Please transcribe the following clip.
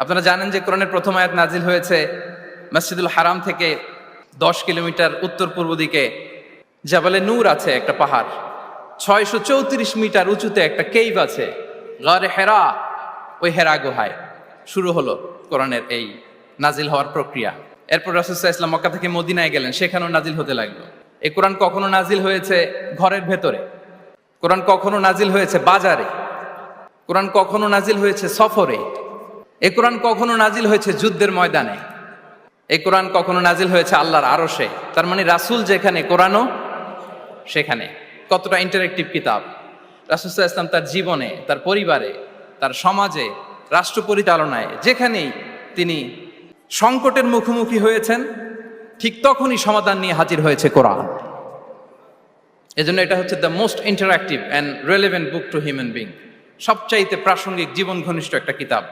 আপনারা জানেন যে কোরআনের প্রথম আয়াত নাজিল হয়েছে মসজিদুল হারাম থেকে 10 কিলোমিটার উত্তর পূর্ব দিকে জাবালে নূর আছে, একটা পাহাড়। 634 মিটার উঁচুতে একটা কেইভ আছে, গারে হেরা। ওই হেরা গুহায় শুরু হলো কোরআনের এই নাজিল হওয়ার প্রক্রিয়া। এরপর রাসূল সাল্লাল্লাহু আলাইহি ওয়াসাল্লাম মক্কা থেকে মদিনায় গেলেন, সেখানেও নাজিল হতে লাগলো। এই কোরআন কখনো নাজিল হয়েছে ঘরের ভেতরে, কোরআন কখনো নাজিল হয়েছে বাজারে, কোরআন কখনো নাজিল হয়েছে সফরে, এই কোরআন কখনো নাজিল হয়েছে যুদ্ধের ময়দানে, এই কোরআন কখনো নাজিল হয়েছে আল্লাহর আরশে। তার মানে রাসূল যেখানে, কোরআনও সেখানে। কতটা ইন্টারেক্টিভ কিতাব! রাসূল সাল্লাল্লাহু আলাইহি ওয়াসাল্লাম তার জীবনে, তার পরিবারে, তার সমাজে, রাষ্ট্র পরিচালনায় যেখানেই তিনি সংকটের মুখোমুখি হয়েছেন, ঠিক তখনই সমাধান নিয়ে হাজির হয়েছে কোরআন। এজন্য এটা হচ্ছে the most interactive and relevant book to human being, সবচাইতে প্রাসঙ্গিক জীবন ঘনিষ্ঠ একটা কিতাব।